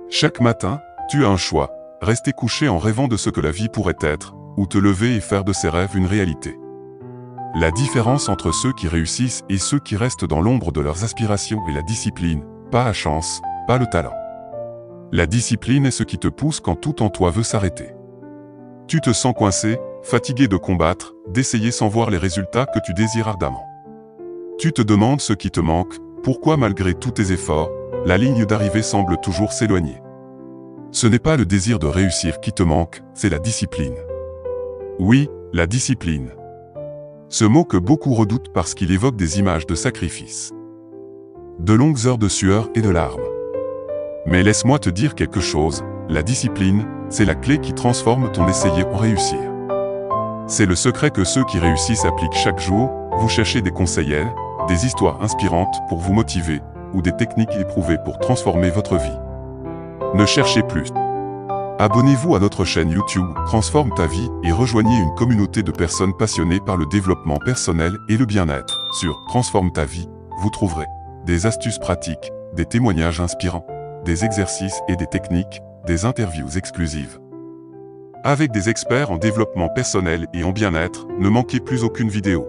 Chaque matin, tu as un choix, rester couché en rêvant de ce que la vie pourrait être, ou te lever et faire de ses rêves une réalité. La différence entre ceux qui réussissent et ceux qui restent dans l'ombre de leurs aspirations est la discipline, pas la chance, pas le talent. La discipline est ce qui te pousse quand tout en toi veut s'arrêter. Tu te sens coincé, fatigué de combattre, d'essayer sans voir les résultats que tu désires ardemment. Tu te demandes ce qui te manque, pourquoi malgré tous tes efforts, la ligne d'arrivée semble toujours s'éloigner. Ce n'est pas le désir de réussir qui te manque, c'est la discipline. Oui, la discipline. Ce mot que beaucoup redoutent parce qu'il évoque des images de sacrifice. De longues heures de sueur et de larmes. Mais laisse-moi te dire quelque chose, la discipline, c'est la clé qui transforme ton essayer en réussir. C'est le secret que ceux qui réussissent appliquent chaque jour, vous cherchez des conseils, des histoires inspirantes pour vous motiver, ou des techniques éprouvées pour transformer votre vie. Ne cherchez plus. Abonnez-vous à notre chaîne YouTube Transforme ta vie et rejoignez une communauté de personnes passionnées par le développement personnel et le bien-être. Sur Transforme ta vie, vous trouverez des astuces pratiques, des témoignages inspirants, des exercices et des techniques, des interviews exclusives. Avec des experts en développement personnel et en bien-être, ne manquez plus aucune vidéo.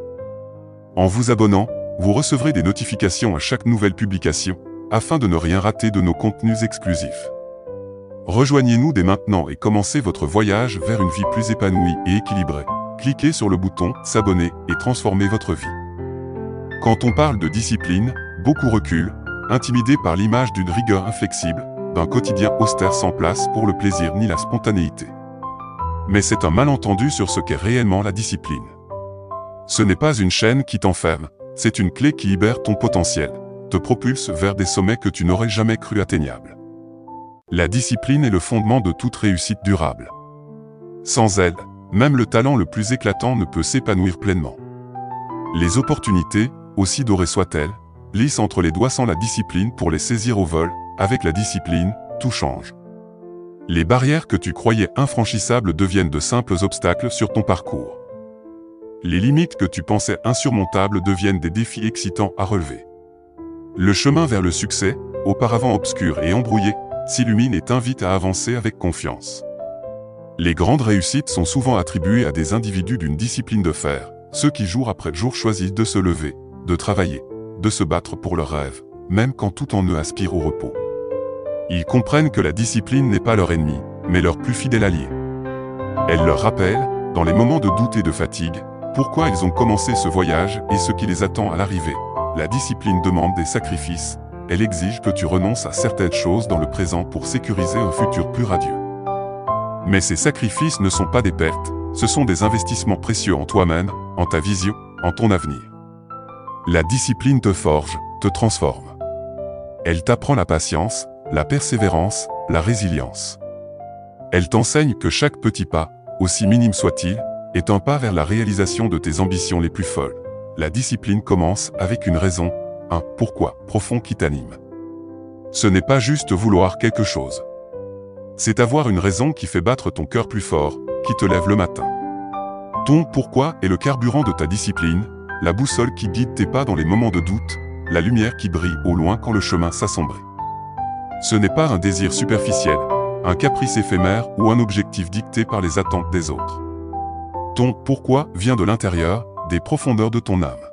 En vous abonnant, vous recevrez des notifications à chaque nouvelle publication, afin de ne rien rater de nos contenus exclusifs. Rejoignez-nous dès maintenant et commencez votre voyage vers une vie plus épanouie et équilibrée. Cliquez sur le bouton « S'abonner » et transformez votre vie. Quand on parle de discipline, beaucoup reculent, intimidés par l'image d'une rigueur inflexible, d'un quotidien austère sans place pour le plaisir ni la spontanéité. Mais c'est un malentendu sur ce qu'est réellement la discipline. Ce n'est pas une chaîne qui t'enferme, c'est une clé qui libère ton potentiel, te propulse vers des sommets que tu n'aurais jamais cru atteignables. La discipline est le fondement de toute réussite durable. Sans elle, même le talent le plus éclatant ne peut s'épanouir pleinement. Les opportunités, aussi dorées soient-elles, glissent entre les doigts sans la discipline pour les saisir au vol. Avec la discipline, tout change. Les barrières que tu croyais infranchissables deviennent de simples obstacles sur ton parcours. Les limites que tu pensais insurmontables deviennent des défis excitants à relever. Le chemin vers le succès, auparavant obscur et embrouillé, s'illumine et t'invite à avancer avec confiance. Les grandes réussites sont souvent attribuées à des individus d'une discipline de fer, ceux qui jour après jour choisissent de se lever, de travailler, de se battre pour leurs rêves, même quand tout en eux aspire au repos. Ils comprennent que la discipline n'est pas leur ennemi, mais leur plus fidèle allié. Elle leur rappelle, dans les moments de doute et de fatigue, pourquoi ils ont commencé ce voyage et ce qui les attend à l'arrivée. La discipline demande des sacrifices, elle exige que tu renonces à certaines choses dans le présent pour sécuriser un futur plus radieux. Mais ces sacrifices ne sont pas des pertes, ce sont des investissements précieux en toi-même, en ta vision, en ton avenir. La discipline te forge, te transforme. Elle t'apprend la patience, la persévérance, la résilience. Elle t'enseigne que chaque petit pas, aussi minime soit-il, est un pas vers la réalisation de tes ambitions les plus folles. La discipline commence avec une raison, un pourquoi profond qui t'anime. Ce n'est pas juste vouloir quelque chose. C'est avoir une raison qui fait battre ton cœur plus fort, qui te lève le matin. Ton pourquoi est le carburant de ta discipline, la boussole qui guide tes pas dans les moments de doute, la lumière qui brille au loin quand le chemin s'assombrit. Ce n'est pas un désir superficiel, un caprice éphémère ou un objectif dicté par les attentes des autres. Ton pourquoi vient de l'intérieur, des profondeurs de ton âme.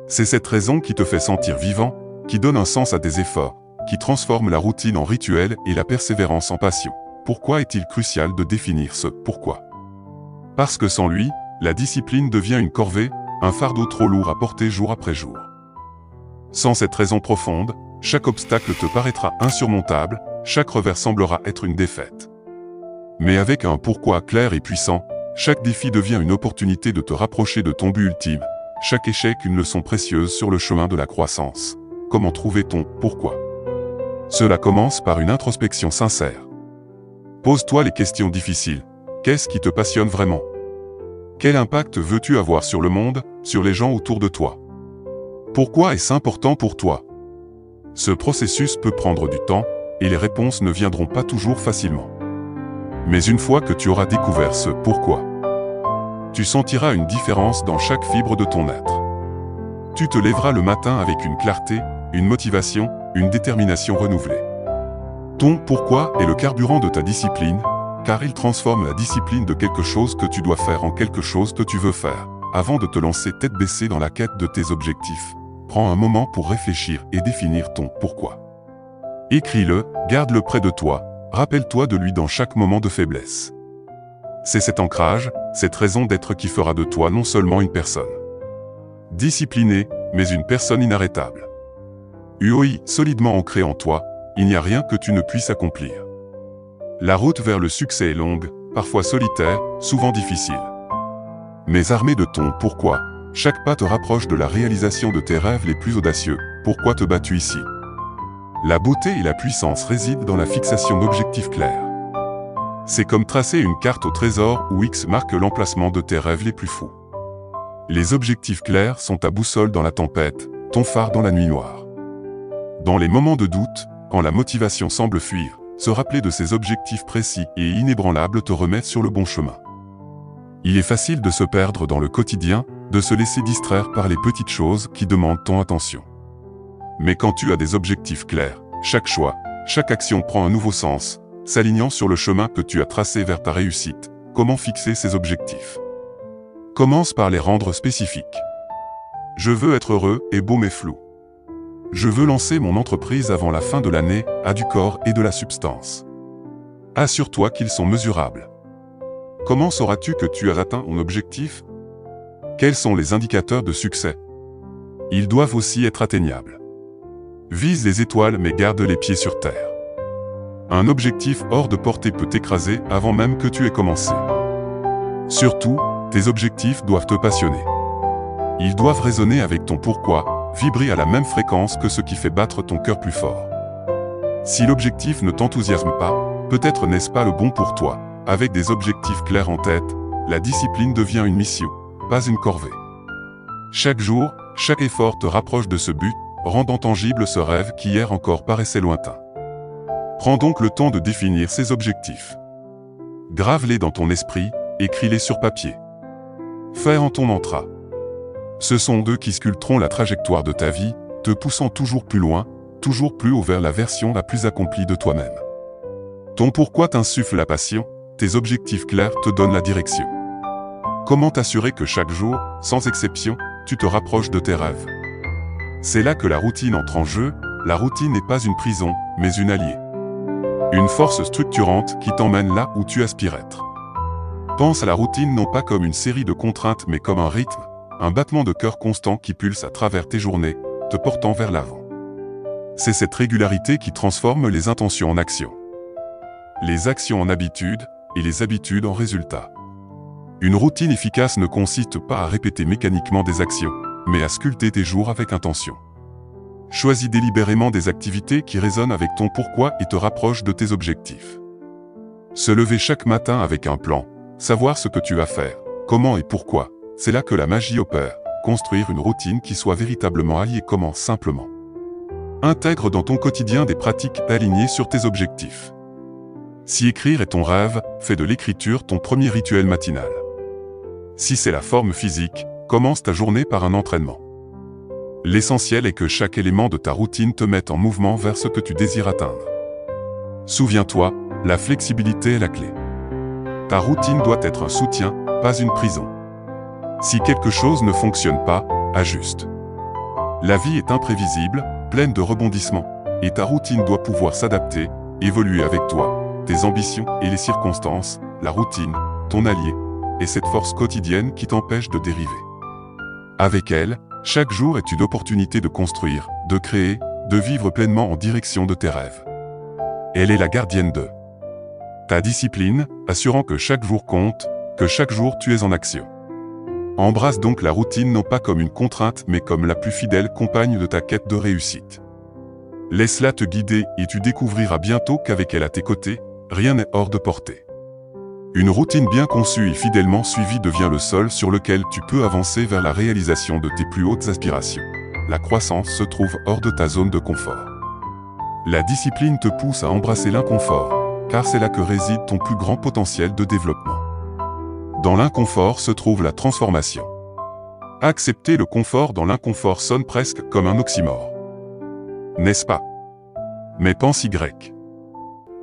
C'est cette raison qui te fait sentir vivant, qui donne un sens à tes efforts, qui transforme la routine en rituel et la persévérance en passion. Pourquoi est-il crucial de définir ce pourquoi? Parce que sans lui, la discipline devient une corvée, un fardeau trop lourd à porter jour après jour. Sans cette raison profonde, chaque obstacle te paraîtra insurmontable, chaque revers semblera être une défaite. Mais avec un pourquoi clair et puissant, chaque défi devient une opportunité de te rapprocher de ton but ultime, chaque échec une leçon précieuse sur le chemin de la croissance. Comment trouver ton pourquoi? Cela commence par une introspection sincère. Pose-toi les questions difficiles. Qu'est-ce qui te passionne vraiment? Quel impact veux-tu avoir sur le monde, sur les gens autour de toi? Pourquoi est-ce important pour toi? Ce processus peut prendre du temps, et les réponses ne viendront pas toujours facilement. Mais une fois que tu auras découvert ce pourquoi, tu sentiras une différence dans chaque fibre de ton être. Tu te lèveras le matin avec une clarté, une motivation, une détermination renouvelée. Ton pourquoi est le carburant de ta discipline, car il transforme la discipline de quelque chose que tu dois faire en quelque chose que tu veux faire. Avant de te lancer tête baissée dans la quête de tes objectifs, prends un moment pour réfléchir et définir ton pourquoi. Écris-le, garde-le près de toi, rappelle-toi de lui dans chaque moment de faiblesse. C'est cet ancrage, cette raison d'être qui fera de toi non seulement une personne disciplinée, mais une personne inarrêtable. UOI, solidement ancré en toi, il n'y a rien que tu ne puisses accomplir. La route vers le succès est longue, parfois solitaire, souvent difficile. Mais armé de ton pourquoi, chaque pas te rapproche de la réalisation de tes rêves les plus audacieux. Pourquoi te bats-tu ici? La beauté et la puissance résident dans la fixation d'objectifs clairs. C'est comme tracer une carte au trésor où X marque l'emplacement de tes rêves les plus fous. Les objectifs clairs sont ta boussole dans la tempête, ton phare dans la nuit noire. Dans les moments de doute, quand la motivation semble fuir, se rappeler de ces objectifs précis et inébranlables te remet sur le bon chemin. Il est facile de se perdre dans le quotidien, de se laisser distraire par les petites choses qui demandent ton attention. Mais quand tu as des objectifs clairs, chaque choix, chaque action prend un nouveau sens, s'alignant sur le chemin que tu as tracé vers ta réussite. Comment fixer ces objectifs? Commence par les rendre spécifiques. Je veux être heureux et beau mais flou. Je veux lancer mon entreprise avant la fin de l'année, a du corps et de la substance. Assure-toi qu'ils sont mesurables. Comment sauras-tu que tu as atteint ton objectif? Quels sont les indicateurs de succès? Ils doivent aussi être atteignables. Vise les étoiles mais garde les pieds sur terre. Un objectif hors de portée peut t'écraser avant même que tu aies commencé. Surtout, tes objectifs doivent te passionner. Ils doivent résonner avec ton pourquoi, vibrer à la même fréquence que ce qui fait battre ton cœur plus fort. Si l'objectif ne t'enthousiasme pas, peut-être n'est-ce pas le bon pour toi. Avec des objectifs clairs en tête, la discipline devient une mission, pas une corvée. Chaque jour, chaque effort te rapproche de ce but, rendant tangible ce rêve qui hier encore paraissait lointain. Prends donc le temps de définir ces objectifs. Grave-les dans ton esprit, écris-les sur papier. Fais en ton mantra. Ce sont eux qui sculpteront la trajectoire de ta vie, te poussant toujours plus loin, toujours plus haut vers la version la plus accomplie de toi-même. Ton pourquoi t'insuffle la passion, tes objectifs clairs te donnent la direction. Comment t'assurer que chaque jour, sans exception, tu te rapproches de tes rêves? C'est là que la routine entre en jeu. La routine n'est pas une prison, mais une alliée. Une force structurante qui t'emmène là où tu aspires être. Pense à la routine non pas comme une série de contraintes mais comme un rythme, un battement de cœur constant qui pulse à travers tes journées, te portant vers l'avant. C'est cette régularité qui transforme les intentions en actions. Les actions en habitudes, et les habitudes en résultats. Une routine efficace ne consiste pas à répéter mécaniquement des actions, mais à sculpter tes jours avec intention. Choisis délibérément des activités qui résonnent avec ton pourquoi et te rapprochent de tes objectifs. Se lever chaque matin avec un plan, savoir ce que tu vas faire, comment et pourquoi, c'est là que la magie opère. Construire une routine qui soit véritablement alliée commence simplement. Intègre dans ton quotidien des pratiques alignées sur tes objectifs. Si écrire est ton rêve, fais de l'écriture ton premier rituel matinal. Si c'est la forme physique, commence ta journée par un entraînement. L'essentiel est que chaque élément de ta routine te mette en mouvement vers ce que tu désires atteindre. Souviens-toi, la flexibilité est la clé. Ta routine doit être un soutien, pas une prison. Si quelque chose ne fonctionne pas, ajuste. La vie est imprévisible, pleine de rebondissements, et ta routine doit pouvoir s'adapter, évoluer avec toi, tes ambitions et les circonstances. La routine, ton allié, est cette force quotidienne qui t'empêche de dériver. Avec elle, chaque jour est une opportunité de construire, de créer, de vivre pleinement en direction de tes rêves. Elle est la gardienne de ta discipline, assurant que chaque jour compte, que chaque jour tu es en action. Embrasse donc la routine non pas comme une contrainte mais comme la plus fidèle compagne de ta quête de réussite. Laisse-la te guider et tu découvriras bientôt qu'avec elle à tes côtés, rien n'est hors de portée. Une routine bien conçue et fidèlement suivie devient le sol sur lequel tu peux avancer vers la réalisation de tes plus hautes aspirations. La croissance se trouve hors de ta zone de confort. La discipline te pousse à embrasser l'inconfort, car c'est là que réside ton plus grand potentiel de développement. Dans l'inconfort se trouve la transformation. Accepter le confort dans l'inconfort sonne presque comme un oxymore. N'est-ce pas? Mais pense Y.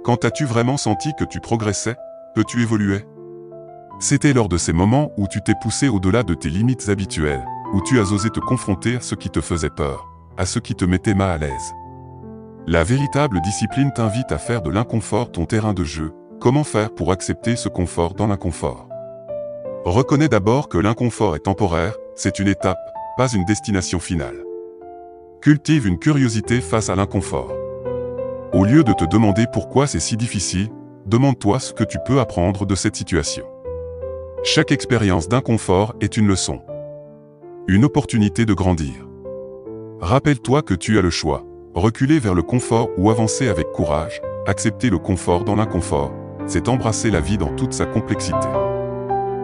Quand as-tu vraiment senti que tu progressais, que tu évoluais? C'était lors de ces moments où tu t'es poussé au-delà de tes limites habituelles, où tu as osé te confronter à ce qui te faisait peur, à ce qui te mettait mal à l'aise. La véritable discipline t'invite à faire de l'inconfort ton terrain de jeu. Comment faire pour accepter ce confort dans l'inconfort? Reconnais d'abord que l'inconfort est temporaire, c'est une étape, pas une destination finale. Cultive une curiosité face à l'inconfort. Au lieu de te demander pourquoi c'est si difficile, demande-toi ce que tu peux apprendre de cette situation. Chaque expérience d'inconfort est une leçon. Une opportunité de grandir. Rappelle-toi que tu as le choix, reculer vers le confort ou avancer avec courage, accepter le confort dans l'inconfort, c'est embrasser la vie dans toute sa complexité.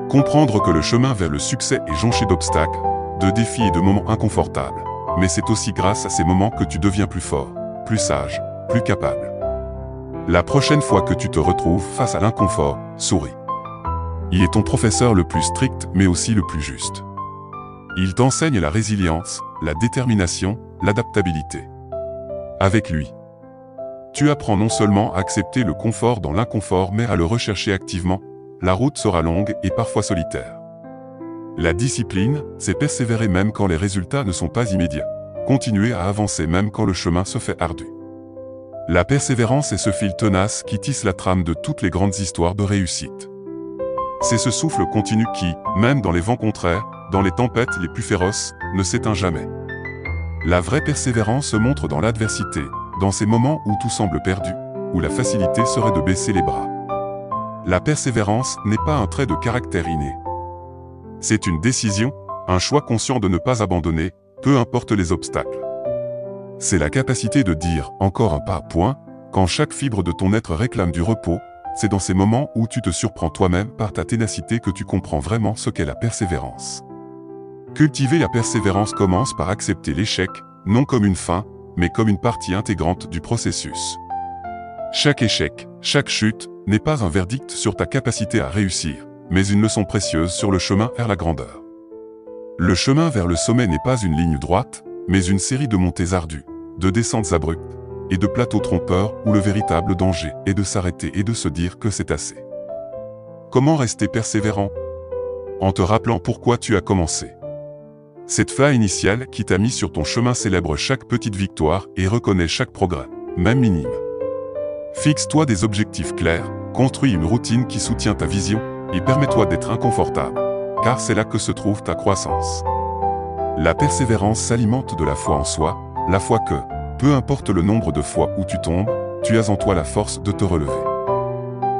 Comprendre que le chemin vers le succès est jonché d'obstacles, de défis et de moments inconfortables, mais c'est aussi grâce à ces moments que tu deviens plus fort, plus sage, plus capable. La prochaine fois que tu te retrouves face à l'inconfort, souris. Il est ton professeur le plus strict mais aussi le plus juste. Il t'enseigne la résilience, la détermination, l'adaptabilité. Avec lui, tu apprends non seulement à accepter le confort dans l'inconfort mais à le rechercher activement. La route sera longue et parfois solitaire. La discipline, c'est persévérer même quand les résultats ne sont pas immédiats. Continuer à avancer même quand le chemin se fait ardu. La persévérance est ce fil tenace qui tisse la trame de toutes les grandes histoires de réussite. C'est ce souffle continu qui, même dans les vents contraires, dans les tempêtes les plus féroces, ne s'éteint jamais. La vraie persévérance se montre dans l'adversité, dans ces moments où tout semble perdu, où la facilité serait de baisser les bras. La persévérance n'est pas un trait de caractère inné. C'est une décision, un choix conscient de ne pas abandonner, peu importe les obstacles. C'est la capacité de dire « encore un pas, point », quand chaque fibre de ton être réclame du repos. C'est dans ces moments où tu te surprends toi-même par ta ténacité que tu comprends vraiment ce qu'est la persévérance. Cultiver la persévérance commence par accepter l'échec, non comme une fin, mais comme une partie intégrante du processus. Chaque échec, chaque chute, n'est pas un verdict sur ta capacité à réussir, mais une leçon précieuse sur le chemin vers la grandeur. Le chemin vers le sommet n'est pas une ligne droite, mais une série de montées ardues, de descentes abruptes, et de plateaux trompeurs où le véritable danger est de s'arrêter et de se dire que c'est assez. Comment rester persévérant? En te rappelant pourquoi tu as commencé. Cette flamme initiale qui t'a mis sur ton chemin célèbre chaque petite victoire et reconnaît chaque progrès, même minime. Fixe-toi des objectifs clairs, construis une routine qui soutient ta vision et permets-toi d'être inconfortable, car c'est là que se trouve ta croissance. La persévérance s'alimente de la foi en soi, la foi que, peu importe le nombre de fois où tu tombes, tu as en toi la force de te relever.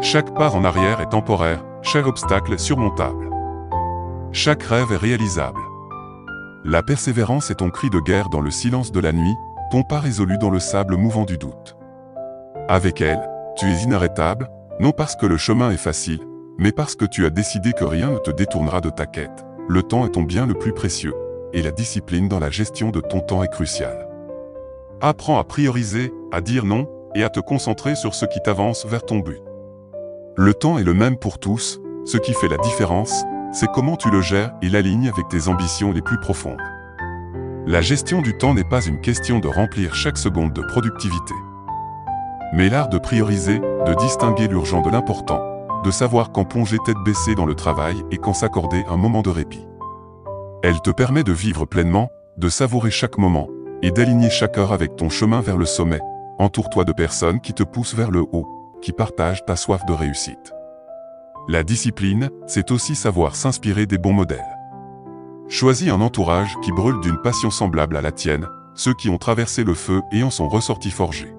Chaque pas en arrière est temporaire, chaque obstacle est surmontable. Chaque rêve est réalisable. La persévérance est ton cri de guerre dans le silence de la nuit, ton pas résolu dans le sable mouvant du doute. Avec elle, tu es inarrêtable, non parce que le chemin est facile, mais parce que tu as décidé que rien ne te détournera de ta quête. Le temps est ton bien le plus précieux, et la discipline dans la gestion de ton temps est cruciale. Apprends à prioriser, à dire non, et à te concentrer sur ce qui t'avance vers ton but. Le temps est le même pour tous, ce qui fait la différence, c'est comment tu le gères et l'alignes avec tes ambitions les plus profondes. La gestion du temps n'est pas une question de remplir chaque seconde de productivité, mais l'art de prioriser, de distinguer l'urgent de l'important, de savoir quand plonger tête baissée dans le travail et quand s'accorder un moment de répit. Elle te permet de vivre pleinement, de savourer chaque moment, et d'aligner chaque heure avec ton chemin vers le sommet. Entoure-toi de personnes qui te poussent vers le haut, qui partagent ta soif de réussite. La discipline, c'est aussi savoir s'inspirer des bons modèles. Choisis un entourage qui brûle d'une passion semblable à la tienne, ceux qui ont traversé le feu et en sont ressortis forgés.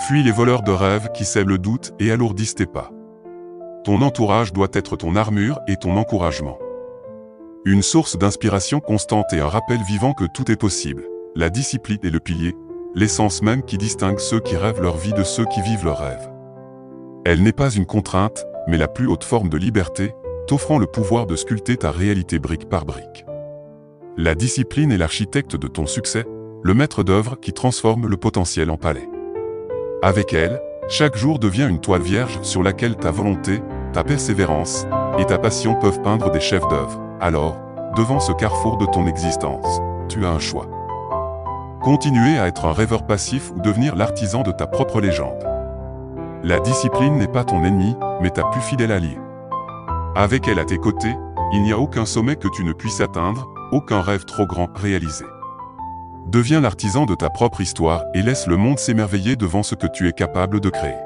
Fuis les voleurs de rêves qui sèment le doute et alourdissent tes pas. Ton entourage doit être ton armure et ton encouragement. Une source d'inspiration constante et un rappel vivant que tout est possible. La discipline est le pilier, l'essence même qui distingue ceux qui rêvent leur vie de ceux qui vivent leurs rêves. Elle n'est pas une contrainte, mais la plus haute forme de liberté, t'offrant le pouvoir de sculpter ta réalité brique par brique. La discipline est l'architecte de ton succès, le maître d'œuvre qui transforme le potentiel en palais. Avec elle, chaque jour devient une toile vierge sur laquelle ta volonté, ta persévérance et ta passion peuvent peindre des chefs d'œuvre. Alors, devant ce carrefour de ton existence, tu as un choix. Continuer à être un rêveur passif ou devenir l'artisan de ta propre légende. La discipline n'est pas ton ennemi, mais ta plus fidèle alliée. Avec elle à tes côtés, il n'y a aucun sommet que tu ne puisses atteindre, aucun rêve trop grand réalisé. Deviens l'artisan de ta propre histoire et laisse le monde s'émerveiller devant ce que tu es capable de créer.